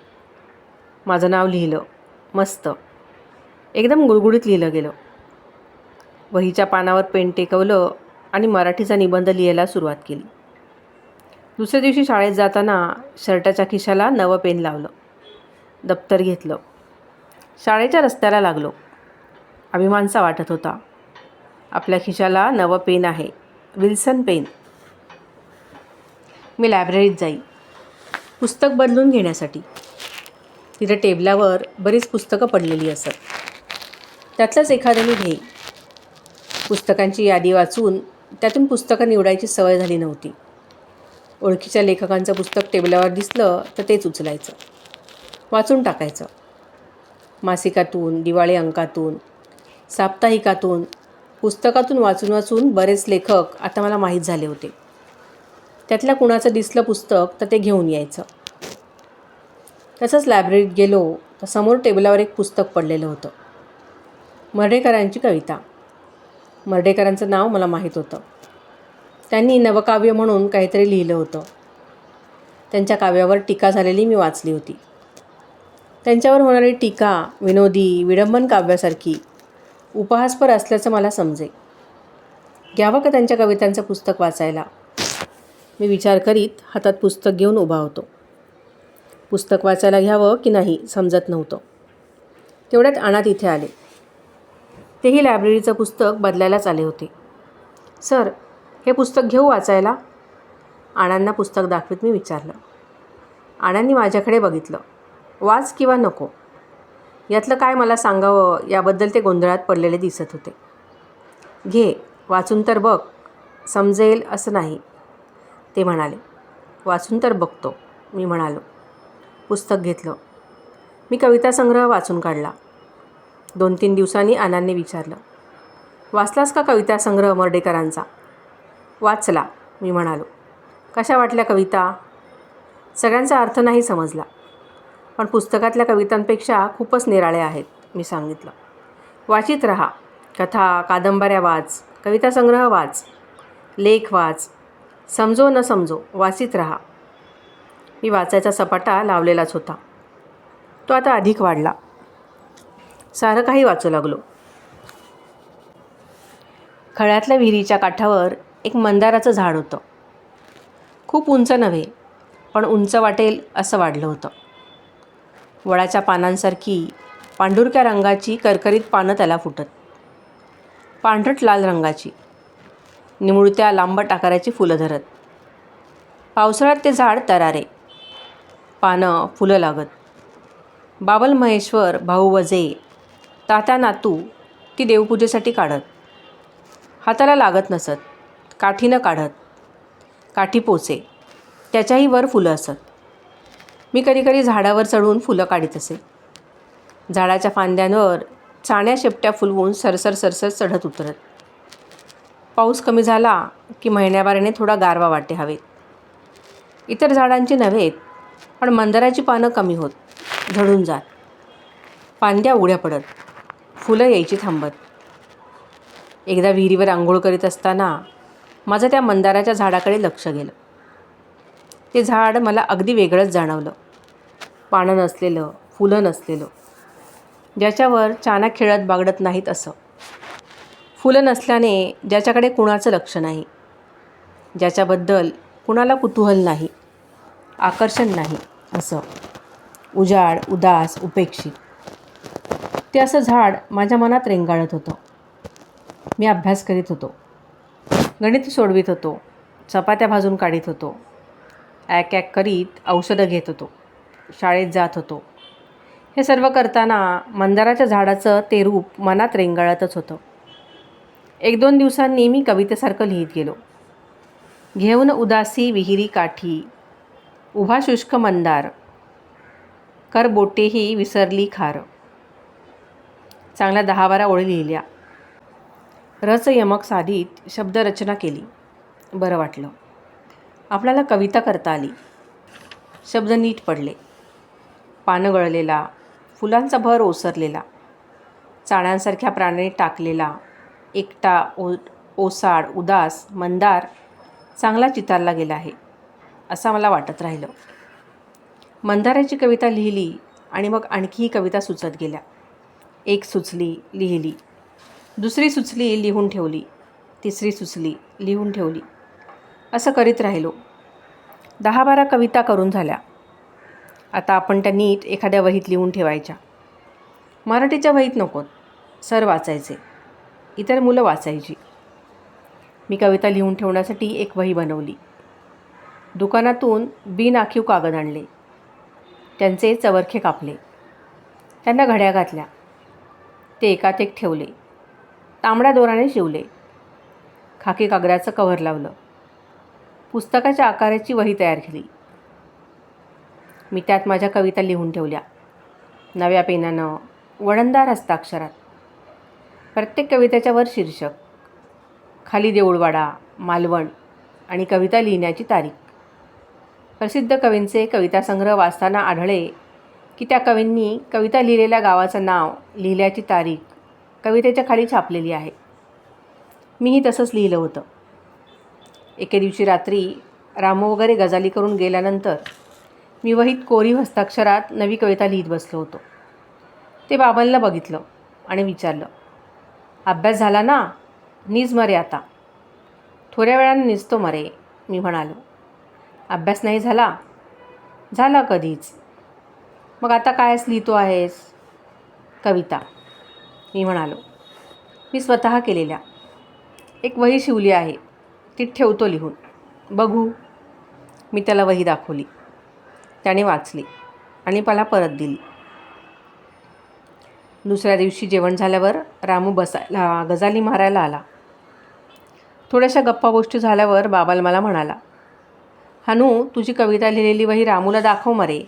माझं नाव लिहिलं. मस्त, एकदम गुळगुळीत लिहिलं गेलं. वहीच्या पानावर पेन टेकवलं आणि मराठीचा निबंध लिहायला सुरुवात केली. दुसऱ्या दिवशी शाळेत जाताना शर्टाच्या खिशाला नवं पेन लावलं. दप्तर घेतलं. शाळेच्या रस्त्याला लागलो. अभिमानसा वाटत होता. आपल्या खिशाला नवं पेन आहे, विल्सन पेन. मी लायब्ररीत जाई, पुस्तक बदलून घेण्यासाठी. तिथं टेबलावर बरीच पुस्तकं पडलेली असत. त्यातलंच एखादं मी घेई. पुस्तकांची यादी वाचून त्यातून पुस्तकं निवडायची सवय झाली नव्हती. ओळखीच्या लेखकांचं पुस्तक टेबलावर दिसलं तर तेच उचलायचं, वाचून टाकायचं. मासिकातून, दिवाळी अंकातून, साप्ताहिकातून, पुस्तकातून वाचून बरेच लेखक आता मला माहीत झाले होते. त्यातल्या कुणाचं दिसलं पुस्तक तर ते घेऊन यायचं. तसंच लायब्ररीत गेलो तर समोर टेबलावर एक पुस्तक पडलेलं होतं. मर्ढेकरांची कविता. मर्ढेकरांचं नाव मला माहीत होतं. त्यांनी नवकाव्य म्हणून काहीतरी लिहिलं होतं. त्यांच्या काव्यावर टीका झालेली मी वाचली होती. त्यांच्यावर होणारी टीका विनोदी, विडंबन काव्यासारखी उपहासपर असल्याचं मला समजे. घ्यावं का त्यांच्या कवितांचं पुस्तक वाचायला? मी विचार करीत हातात पुस्तक घेऊन उभा होतो. पुस्तक वाचायला घ्यावं की नाही समजत नव्हतं. तेवढ्यात अनाथ इथे आले. तेही लायब्ररीचं पुस्तक बदलायलाच आले होते. सर, हे पुस्तक घेऊ वाचायला? आण्यांना पुस्तक दाखवीत मी विचारलं. आण्यांनी माझ्याकडे बघितलं. वाच किंवा नको यातलं काय मला सांगावं याबद्दल ते गोंधळात पडलेले दिसत होते. घे, वाचून तर बघ, समजेल असं नाही, ते म्हणाले. वाचून तर बघतो, मी म्हणालो. पुस्तक घेतलं. मी कविता संग्रह वाचून काढला. 2-3 दिवसांनी आण्यांनी विचारलं, वाचलास का कविता संग्रह मर्ढेकरांचा? वाचला, मी म्हणालो. कशा वाटल्या कविता? सगळ्यांचा अर्थ नाही समजला, पण पुस्तकातल्या कवितांपेक्षा खूपच निराळ्या आहेत, मी सांगितलं. वाचित रहा. कथा, कादंबऱ्या वाच, कविता संग्रह वाच, लेख वाच, समजो न समजो वाचित रहा. मी वाचायचा सपाटा लावलेलाच होता. तो आता अधिक वाढला. सारं काही वाचू लागलो. खळ्यातल्या विहिरीच्या काठावर एक मंदाराचं झाड होतं. खूप उंच नव्हे, पण उंच वाटेल असं वाढलं होतं. वडाच्या पानांसारखी पांढुरक्या रंगाची करकरीत पानं त्याला फुटत. पांढरट लाल रंगाची, निमुळत्या लांबट आकाराची फुलं धरत. पावसाळ्यात ते झाड तरारे, पानं, फुलं लागत. बाबल महेश्वर, भाऊ वजे, तात्या नातू ती देवपूजेसाठी काढत. हाताला लागत नसत, काठीनं काढत. काठी पोचे, त्याच्याही वर फुलं असत. मी कधीकधी झाडावर चढून फुलं काढीत असे. झाडाच्या फांद्यांवर चाण्या शेपट्या फुलवून सरसर सरसर चढत उतरत. पाऊस कमी झाला की महिन्याभराने थोडा गारवा वाटे हवेत. इतर झाडांची नव्हेत, पण मंदाराची पानं कमी होत, झडून जात. फांद्या उघड्या पडत, फुलं यायची थांबत. एकदा विहिरीवर आंघोळ करीत असताना माझं त्या मंदाराच्या झाडाकडे लक्ष गेलं. ते झाड मला अगदी वेगळंच जाणवलं. पानं नसलेलं, फुलं नसलेलं, ज्याच्यावर चाना खेळत बागडत नाहीत असं. फुलं नसल्याने ज्याच्याकडे कुणाचं लक्ष नाही, ज्याच्याबद्दल कुणाला कुतूहल नाही, आकर्षण नाही असं. उजाड, उदास, उपेक्षित. ते असं झाड माझ्या मनात रेंगाळत होतं. मी अभ्यास करीत होतो, गणित सोडवित होतो, चपात्या भाजून काढीत होतो, ॲक ॲक करीत औषधं घेत होतो, शाळेत जात होतो. हे सर्व करताना मंदाराच्या झाडाचं ते रूप मनात रेंगाळतच होतं. 1-2 दिवसांनी मी कवितेसारखं लिहित गेलो. घेऊन उदासी विहिरी काठी, उभा शुष्क मंदार, कर बोटेही विसरली खार. चांगल्या 10-12 ओळी लिहिल्या. रच यमक साधित शब्दरचना केली. बरं वाटलं. आपल्याला कविता करता आली. शब्द नीट पडले. पानं गळलेला, फुलांचा भर ओसरलेला, चाण्यांसारख्या प्राण्याने टाकलेला, एकटा, ओसाड, उदास, मंदार चांगला चितारला गेला आहे असं मला वाटत राहिलं. मंदाराची कविता लिहिली आणि मग आणखीही कविता सुचत गेल्या. एक सुचली, लिहिली. दुसरी सुचली, लिहून ठेवली. तिसरी सुचली, लिहून ठेवली. असं करीत राहिलो. 10-12 कविता करून झाल्या. आता आपण त्या नीट एखाद्या वहीत लिहून ठेवायच्या. मराठीच्या वहीत नकोत, सर वाचायचे, इतर मुलं वाचायची. मी कविता लिहून ठेवण्यासाठी एक वही बनवली. दुकानातून बिनआखीव कागद आणले. त्यांचे चवरखे कापले. त्यांना घड्या घातल्या. ते एकात एक ठेवले. तांबड्या दोराने शिवले. खाकी कागदाचं कव्हर लावलं. पुस्तकाच्या आकाराची वही तयार केली. मी त्यात माझ्या कविता लिहून ठेवल्या. नव्या पेनानं, वळणदार हस्ताक्षरात. प्रत्येक कवितेच्या वर शीर्षक, खाली देऊळवाडा, मालवण आणि कविता लिहिण्याची तारीख. प्रसिद्ध कवींचे कवितासंग्रह वाचताना आढळे की त्या कवींनी कविता लिहिलेल्या गावाचं नाव, लिहिल्याची तारीख कवितेच्या खाली छापलेली आहे. मीही तसंच लिहिलं होतं. एके दिवशी रात्री रामू वगैरे गजाली करून गेल्यानंतर मी वहीत कोरीव हस्ताक्षरात नवी कविता लिहित बसलो होतो. ते बाबांना बघितलं आणि विचारलं, अभ्यास झाला ना? निज मरे आता. थोड्या वेळाने निजतो मरे, मी म्हणालो. अभ्यास नाही झाला? झाला कधीच. मग आता कायच लिहितो आहेस? कविता, मी म्हणालो. मी स्वतः केलेल्या. एक वही शिवली आहे, ती ठेवतो लिहून. बघू. मी त्याला वही दाखवली. त्याने वाचली आणि मला परत दिली. दुसऱ्या दिवशी जेवण झाल्यावर रामू बसायला गजाली मारायला आला. थोड्याशा गप्पा गोष्टी झाल्यावर बाबाल मला म्हणाला, हनू, तुझी कविता लिहिलेली वही रामूला दाखव मरे.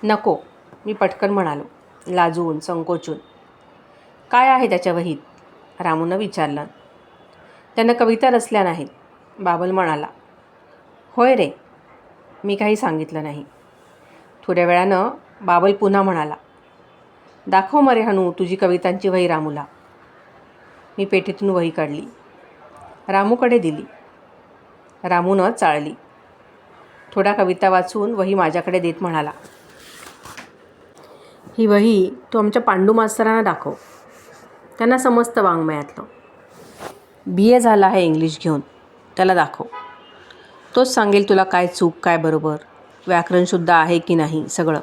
नको, मी पटकन म्हणालो, लाजून संकोचून. काय आहे त्याच्या वहीत? रामूनं विचारलं. त्यानं कविता रचल्या नाहीत, बाबल म्हणाला. होय रे. मी काही सांगितलं नाही. थोड्या वेळानं बाबल पुन्हा म्हणाला, दाखव मरे हनू तुझी कवितांची वही रामूला. मी पेटीतून वही काढली, रामूकडे दिली. रामूनं चाळली. थोडा कविता वाचून वही माझ्याकडे देत म्हणाला, ही वही तू आमच्या पांडू मास्तरांना दाखव. त्यांना समजतं वाङ्मयातलं. BA झाला आहे इंग्लिश घेऊन. त्याला दाखव. तोच सांगेल तुला काय चूक काय बरोबर, व्याकरणशुद्ध आहे की नाही सगळं.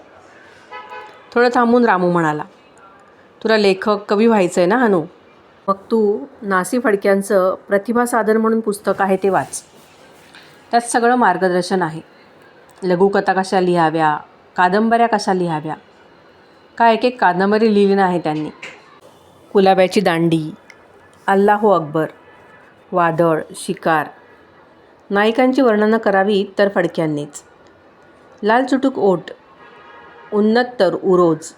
थोडं थांबून रामू म्हणाला, तुला लेखक कवी व्हायचं आहे ना हनू? मग तू नासी फडक्यांचं प्रतिभा साधन म्हणून पुस्तक आहे ते वाच. त्यात सगळं मार्गदर्शन आहे. लघुकथा कशा लिहाव्या, कादंबऱ्या कशा लिहाव्या. काय एक एक कादंबरी लिहिली नाही त्यांनी. कुलाब्याची दांडी, अल्लाहो अकबर, वादळ, शिकार. नायिकांची वर्णनं करावी तर फडक्यांनीच. लाल चुटूक ओठ, उन्नत तर उरोज,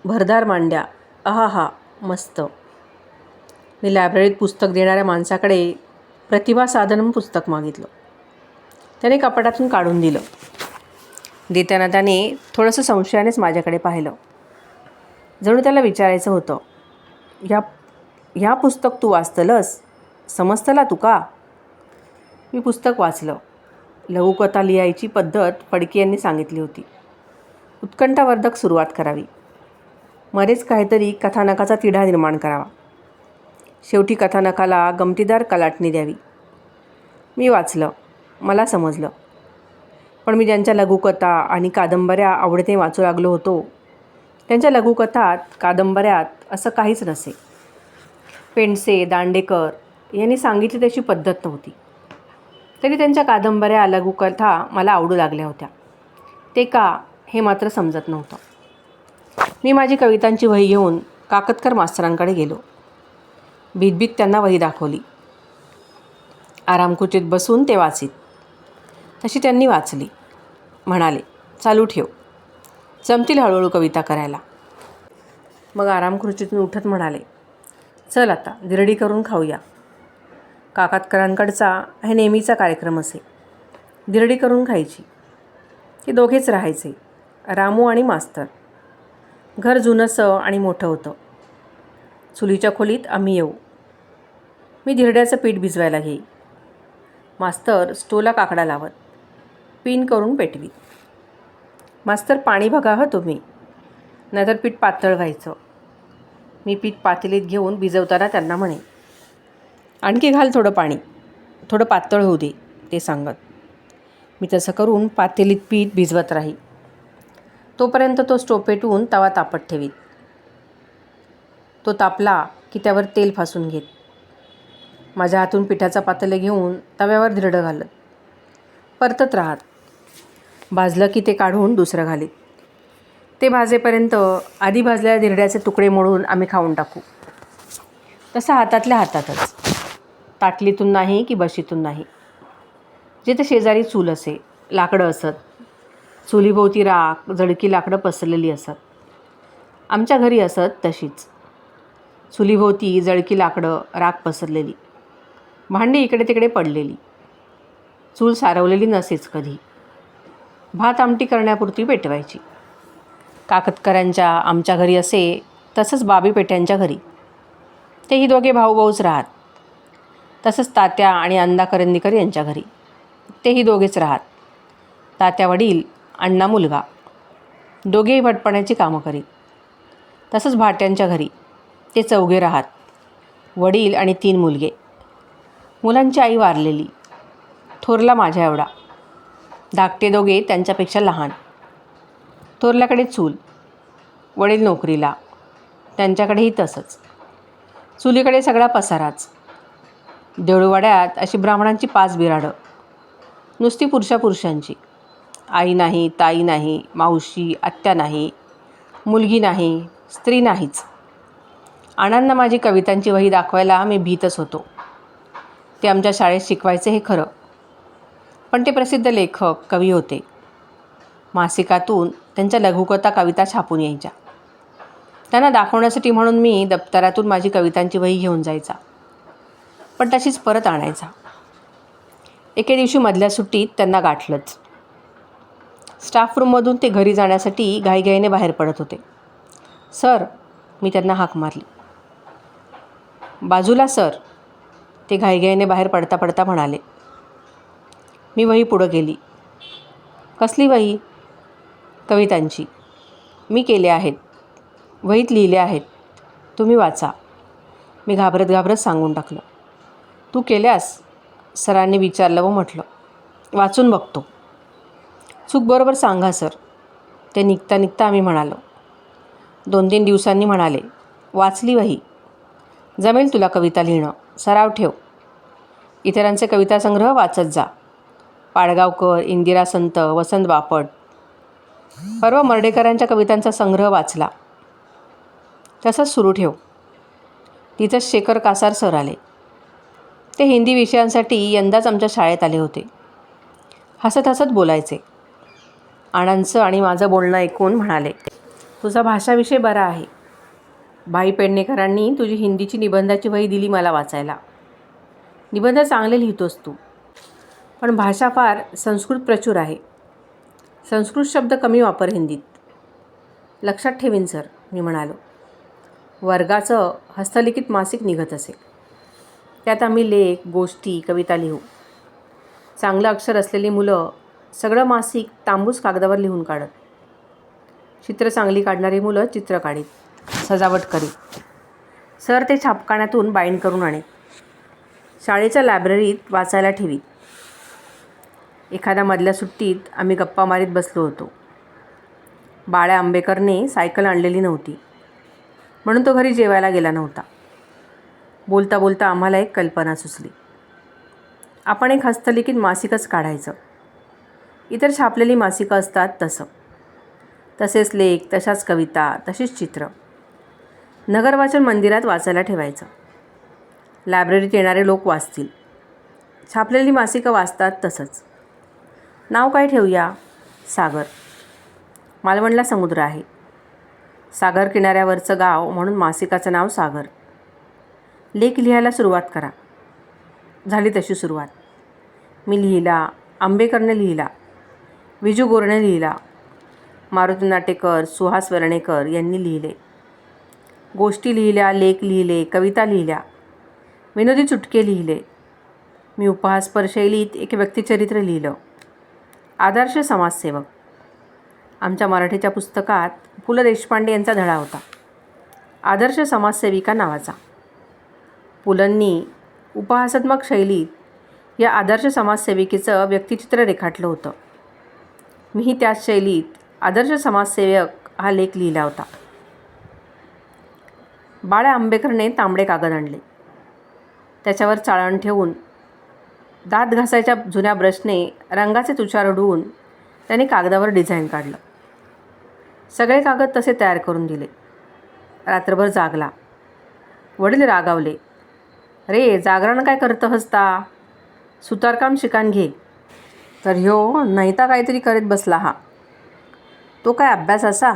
भरदार मांड्या. आहा मस्त. मी लायब्ररीत पुस्तक देणाऱ्या माणसाकडे प्रतिभा साधन म्हणून पुस्तक मागितलं. त्याने कपाटातून काढून दिलं. देताना त्याने थोडंसं संशयानेच माझ्याकडे पाहिलं. जणू त्याला विचारायचं होतं, ह्या पुस्तक तू वाचतलंस? समजतला तू का? मी पुस्तक वाचलं. लघुकथा लिहायची पद्धत फडके यांनी सांगितली होती. उत्कंठावर्धक सुरुवात करावी. मध्येच काहीतरी कथानकाचा तिढा निर्माण करावा. शेवटी कथानकाला गमतीदार कलाटणी द्यावी. मी वाचलं. मला समजलं. पण मी ज्यांच्या लघुकथा आणि कादंबऱ्या आवडीने वाचू लागलो होतो, त्यांच्या लघुकथात कादंबऱ्यात असं काहीच नसे. पेंडसे, दांडेकर यांनी सांगितली तशी पद्धत नव्हती. तरी त्यांच्या कादंबऱ्या लघुकथा मला आवडू लागल्या होत्या. ते का हे मात्र समजत नव्हतं. मी माझी कवितांची वही घेऊन काकतकर मास्तरांकडे गेलो. भीतभीत त्यांना वही दाखवली. आरामखुर्चीत बसून ते वाचित. तशी त्यांनी वाचली. म्हणाले, चालू ठेव, जमतील हळूहळू कविता करायला. मग आरामखुर्चीतून उठत म्हणाले, चल आता गिरडी करून खाऊया. काकतकरांकडचा हे नेहमीचा कार्यक्रम असे. गिरडी करून खायची. ते दोघेच राहायचे, रामू आणि मास्तर. घर जुनंसं आणि मोठं होतं. चुलीच्या खोलीत आम्ही येऊ. मी धिरड्याचं पीठ भिजवायला घेई. मास्तर स्टोला काकडा लावत, पिन करून पेटवी. मास्तर पाणी बघा हं तुम्ही, नाहीतर पीठ पातळ व्हायचं. मी पीठ पातेलीत घेऊन भिजवताना त्यांना म्हणे, आणखी घाल थोडं पाणी, थोडं पातळ होऊ दे, ते सांगत. मी तसं करून पातेलीत पीठ भिजवत राही. तोपर्यंत तो स्टोव पेटवून तवा तापत ठेवीत. तो तापला की त्यावर तेल फासून घेत. माझ्या हातून पिठाचा पातेलं घेऊन तव्यावर धिरडं घालत, परतत राहत. भाजलं की ते काढून दुसरं घालीत. ते भाजेपर्यंत आधी भाजलेल्या धिरड्याचे तुकडे मोडून आम्ही खाऊन टाकू. तसं हातातल्या हातातच, ताटलीतून नाही की बशीतून नाही. जिथे शेजारी चूल असे, लाकडं असत. चुलीभोवती राख, जडकी लाकडं पसरलेली असत. आमच्या घरी असत तशीच. चुलीभोवती जळकी लाकडं, राख पसरलेली. भांडी इकडे तिकडे पडलेली. चूल सारवलेली नसेच कधी. भात आमटी करण्यापुरती पेटवायची. काकतकरांच्या आमच्या घरी असे, तसंच बाबी पेट्यांच्या घरी. तेही दोघे भाऊभाऊच राहत. तसंच तात्या आणि अंदा करंदीकर यांच्या घरी. तेही दोघेच राहत. तात्या वडील, अण्णा मुलगा. दोघेही भटपणाची कामं करीत. तसंच भाट्यांच्या घरी ते चौघे राहत. वडील आणि 3 मुलगे. मुलांची आई वारलेली. थोरला माझ्या एवढा. धाकटे दोघे त्यांच्यापेक्षा लहान. थोरल्याकडे चूल. वडील नोकरीला. त्यांच्याकडेही तसंच. चुलीकडे सगळा पसाराच. देऊळवाड्यात अशी ब्राह्मणांची 5 बिराडं. नुसती पुरुषांची. आई नाही, ताई नाही, मावशी, आत्या नाही, मुलगी नाही, स्त्री नाहीच. अण्णांना माझी कवितांची वही दाखवायला मी भीतच होतो. ते आमच्या शाळेत शिकवायचे हे खरं, पण ते प्रसिद्ध लेखक, कवी होते. मासिकातून त्यांच्या लघुकथा, कविता छापून यायच्या. त्यांना दाखवण्यासाठी म्हणून मी दप्तरातून माझी कवितांची वही घेऊन जायचा, पण तशीच परत आणायचा. एके दिवशी मधल्या सुट्टीत त्यांना गाठलंच. स्टाफ रूममधून ते घरी जाण्यासाठी घाईघाईने बाहेर पडत होते. सर, मी त्यांना हाक मारली. बाजूला सर, ते घाईघाईने बाहेर पडता पडता म्हणाले. मी वही पुढं गेली. कसली वही? कवितांची. मी केले आहेत, वहीत लिहिले आहेत, तुम्ही वाचा. मी घाबरत घाबरत सांगून टाकलं. तू केल्यास? सरांनी विचारलं व म्हटलं. वाचून बघतो. चूक बरोबर सांगा सर. ते निघता निघता आम्ही म्हणालो. 2-3 दिवसांनी म्हणाले, वाचली वही. जमेल तुला कविता लिहिणं, सराव ठेव. इतरांचे कवितासंग्रह वाचत जा. पाडगावकर, इंदिरा संत, वसंत बापट. परवा मर्ढेकरांच्या कवितांचा संग्रह वाचला. तसंच सुरू ठेव. तिथंच शेखर कासार सर आले. ते हिंदी विषयांसाठी यंदाच आमच्या शाळेत आले होते. हसत हसत बोलायचे. अण्णांचं आणि माझं बोलणं ऐकून म्हणाले, तुझा भाषाविषय बरा आहे. भाई पेडणेकरांनी तुझी हिंदीची निबंधाची वही दिली मला वाचायला. निबंध चांगले लिहितोस तू, पण भाषा फार संस्कृत प्रचूर आहे. संस्कृत शब्द कमी वापर हिंदीत. लक्षात ठेवीन सर, मी म्हणालो. वर्गाचं हस्तलिखित मासिक निघत असे. त्यात आम्ही लेख, गोष्टी, कविता लिहू. चांगलं अक्षर असलेली मुलं सगळं मासिक तांबूस कागदावर लिहून काढत. चित्र चांगली काढणारी मुलं चित्र काढीत, सजावट करीत. सर ते छापखान्यातून बाइंड करून आणीत. शाळेच्या लायब्ररीत वाचायला ठेवीत. एखाद्या मधल्या सुट्टीत आम्ही गप्पा मारीत बसलो होतो. बाळ्या आंबेकरने सायकल आणलेली नव्हती, म्हणून तो घरी जेवायला गेला नव्हता. बोलता बोलता आम्हाला एक कल्पना सुचली. आपण एक हस्तलिखित मासिकच काढायचं. इतर छापलेली मासिकं असतात तसं. तसेच लेख, तशाच कविता, तशीच चित्र. नगरवाचन मंदिरात वाचायला ठेवायचं. लायब्ररीत येणारे लोक वाचतील. छापलेली मासिकं वाचतात तसंच. नाव काय ठेवूया? सागर. मालवणला समुद्र आहे. सागर किनाऱ्यावरचं गाव म्हणून मासिकाचं नाव सागर. लेख लिहायला सुरुवात करा. झाली तशी सुरुवात. मी लिहिला, आंबेकरने लिहिला, विजू गोरणे लिहिला, मारुती नाटेकर, सुहास वर्णेकर यांनी लिहिले. गोष्टी लिहिल्या, लेख लिहिले, कविता लिहिल्या, विनोदी चुटके लिहिले. मी उपहासपर शैलीत एक व्यक्तिचरित्र लिहिलं. आदर्श समाजसेवक. आमच्या मराठीच्या पुस्तकात पु ल देशपांडे यांचा धडा होता, आदर्श समाजसेविका नावाचा. पुलंनी उपहासात्मक शैलीत या आदर्श समाजसेविकेचं व्यक्तिचित्र रेखाटलं होतं. मीही त्याच शैलीत आदर्श समाजसेवक हा लेख लिहिला होता. बाळ्या आंबेकरने तांबडे कागद आणले. त्याच्यावर चाळण ठेवून दात घासायच्या जुन्या ब्रशने रंगाचे तुषार उडवून त्याने कागदावर डिझाईन काढलं. सगळे कागद तसे तयार करून दिले. रात्रभर जागला. वडील रागावले. रे, जागरण काय करतं हसता? सुतारकाम शिकान घे. तर ह्यो नाहीता काहीतरी करीत बसला हा. तो काय अभ्यास असा?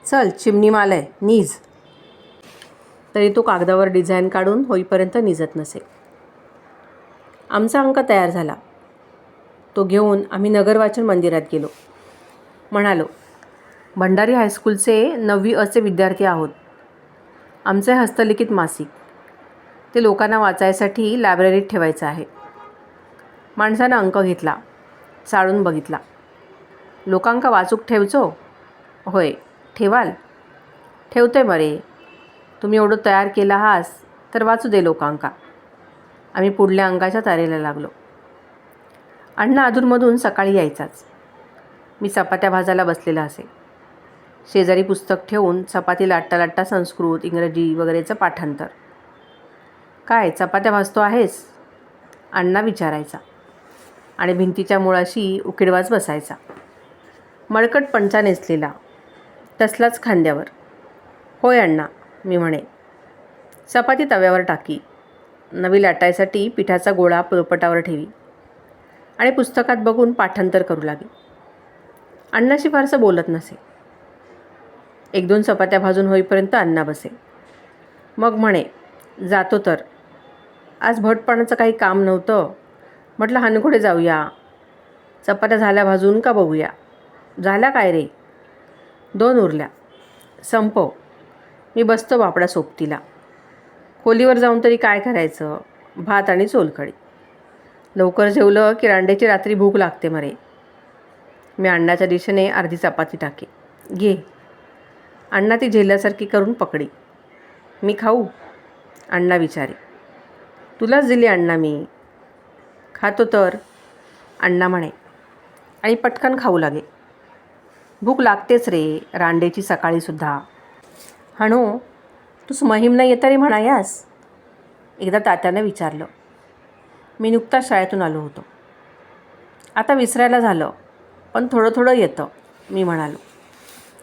चल, चिमणी मालय, नीज. तरी तो कागदावर डिझाईन काढून होईपर्यंत निजत नसे. आमचा अंक तयार झाला. तो घेऊन आम्ही नगरवाचन मंदिरात गेलो. म्हणालो, भंडारी हायस्कूलचे 9वी अ चे विद्यार्थी आहोत. आमचे हस्तलिखित मासिक, ते लोकांना वाचायसाठी लायब्ररीत ठेवायचं आहे. माणसानं अंक घेतला, चाळून बघितला. लोकांका वाचूक ठेवचो? होय, ठेवाल? ठेवते मरे. तुम्ही एवढं तयार केला आहास तर वाचू दे लोकांका. आम्ही पुढल्या अंकाच्या तयारीला लागलो. अण्णा अधूनमधून सकाळी यायचाच. मी चपात्या भाजायला बसलेला असे. शेजारी पुस्तक ठेवून चपाती लाटता लाटता संस्कृत, इंग्रजी वगैरेचं पाठांतर. काय चपात्या भाजतो आहेस? अण्णा विचारायचा. आणि भिंतीच्या मुळाशी उकिडवाच बसायचा. मळकट पंचा नेसलेला, तसलाच खांद्यावर. होय अण्णा, मी म्हणे. चपाती तव्यावर टाकी, नवी लाटायसाठी पिठाचा गोळा पोळपाटावर ठेवी आणि पुस्तकात बघून पाठांतर करू लागे. अण्णाशी फारसं बोलत नसे. 1-2 चपात्या भाजून होईपर्यंत अण्णा बसे. मग म्हणे, जातो तर. आज भटपणाचं काही काम नव्हतं. म्हटलं हानखोडे जाऊया. चपात्या झाल्या भाजून का बघूया. झाल्या काय रे? 2 उरल्या. संपव. मी बसतो बापडा सोबतीला. खोलीवर जाऊन तरी काय करायचं? भात आणि सोलकढी. लवकर जेवलं की रांडेची रात्री भूक लागते मरे. मी अण्णाच्या दिशेने अर्धी चपाती टाके. घे. अण्णा ती झेलल्यासारखी करून पकडी. मी खाऊ? अण्णा विचारे. तुलाच दिली अण्णा मी. खातो तर, अण्णा म्हणे आणि पटकन खाऊ लागे. भूक लागतेच रे रांडेची सकाळीसुद्धा. हणू, तूच महिमना येता रे म्हणायास? एकदा तात्यानं विचारलं. मी नुकताच शाळेतून आलो होतो. आता विसरायला झालं, पण थोडं थोडं येतं, मी म्हणालो.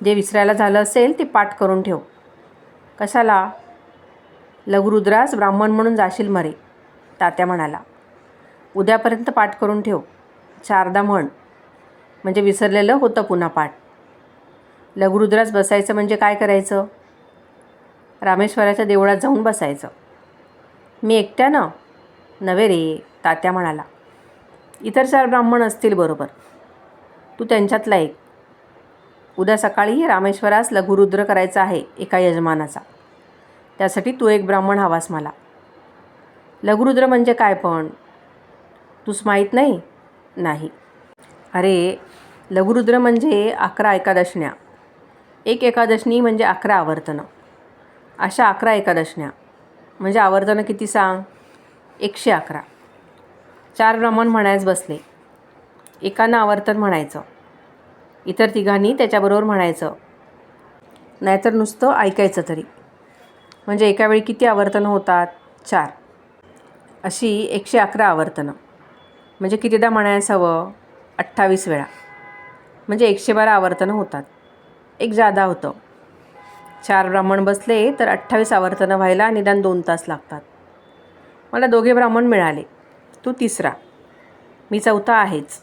जे विसरायला झालं असेल ते पाठ करून ठेव. कशाला? लघुरुद्रास ब्राह्मण म्हणून जाशील मरे, तात्या म्हणाला. उद्यापर्यंत पाठ करून ठेव. 4दा म्हण, म्हणजे विसरलेलं होतं पुन्हा पाठ. लघुरुद्रास बसायचं म्हणजे काय करायचं? रामेश्वराच्या देवळात जाऊन बसायचं. मी एकट्यानं? नव्हे रे, तात्या म्हणाला. इतर 4 ब्राह्मण असतील बरोबर. तू त्यांच्यातला एक. उद्या सकाळी रामेश्वरास लघुरुद्र करायचा आहे एका यजमानाचा. त्यासाठी तू एक ब्राह्मण हवास मला. लघुरुद्र म्हणजे काय पण? तूच माहीत नाही? नाही. अरे, लघुरुद्र म्हणजे 11 एकादशण्या. एक एकादशनी म्हणजे 11 आवर्तनं. अशा 11 एकादशण्या म्हणजे आवर्तनं किती सांग? 111. 4 ब्राह्मण म्हणायच बसले. एकानं आवर्तन म्हणायचं, इतर 3घांनी त्याच्याबरोबर म्हणायचं, नाहीतर नुसतं ऐकायचं तरी. म्हणजे एका वेळी किती आवर्तनं होतात? 4. अशी 111 आवर्तनं. म्हणजे कितीदा म्हणायचं हवं? 28 वेळा. म्हणजे 112 आवर्तनं होतात. एक जादा होतं. 4 ब्राह्मण बसले तर 28 आवर्तनं व्हायला निदान 2 तास लागतात. मला 2 ब्राह्मण मिळाले. तू 3रा. मी 4था आहेच.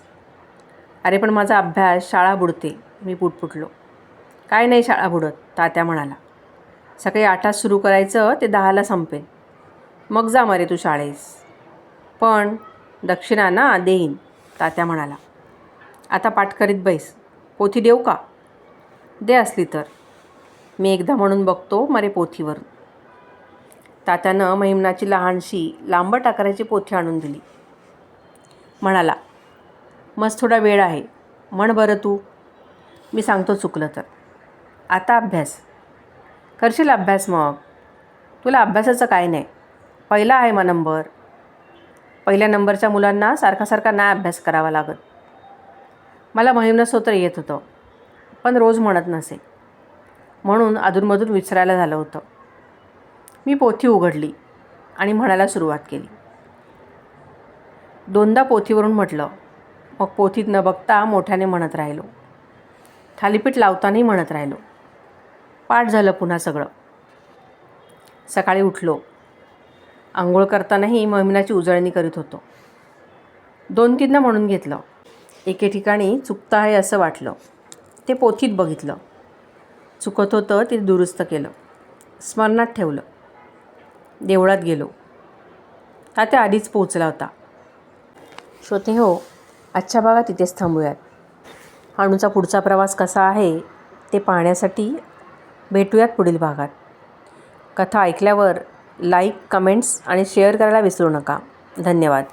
अरे पण माझा अभ्यास, शाळा बुडते, मी पुटपुटलो. काय नाही शाळा बुडत, तात्या म्हणाला. सकाळी 8 सुरू करायचं ते 10ला संपेल. मग जा मरे तू शाळेस. पण दक्षिणा ना देईन, तात्या म्हणाला. आता पाठ करीत बैस. पोथी देऊ का? दे असली तर. मी एकदा म्हणून बघतो मरे पोथीवरून. तात्यानं महिमनाची लहानशी लांबट आकाराची पोथी आणून दिली. म्हणाला, मस्त थोडा वेळ आहे, म्हण बरं तू. मी सांगतो चुकलं तर. आता अभ्यास करशील. अभ्यास मग. तुला अभ्यासाचं काय नाही. पहिला आहे नंबर. पहिल्या नंबरच्या मुलांना सारखा नाही अभ्यास करावा लागत. मला महिमनं स्तोत्र येत होतं, पण रोज म्हणत नसे, म्हणून अधूनमधून विसरायला झालं होतं. मी पोथी उघडली आणि म्हणायला सुरुवात केली. 2दा पोथीवरून म्हटलं, मग पोथीत न बघता मोठ्याने म्हणत राहिलो. थालीपीठ लावतानाही म्हणत राहिलो. पाठ झालं पुन्हा सगळं. सकाळी उठलो. आंघोळ करतानाही महिमनाची उजळणी करीत होतो. 2-3दा म्हणून घेतलं. एके ठिकाणी चुकतं आहे असं वाटलं. ते पोथीत बघितलं. चुकत होतं ते दुरुस्त केलं. स्मरणात ठेवलं. देवळात गेलो. तात्या आधीच पोहोचला होता. श्रोते हो, आजच्या भागात इथेच थांबूयात. हणूचा पुढचा प्रवास कसा आहे ते पाहण्यासाठी भेटूयात पुढील भागात. कथा ऐकल्यावर लाईक, कमेंट्स आणि शेअर करायला विसरू नका. धन्यवाद.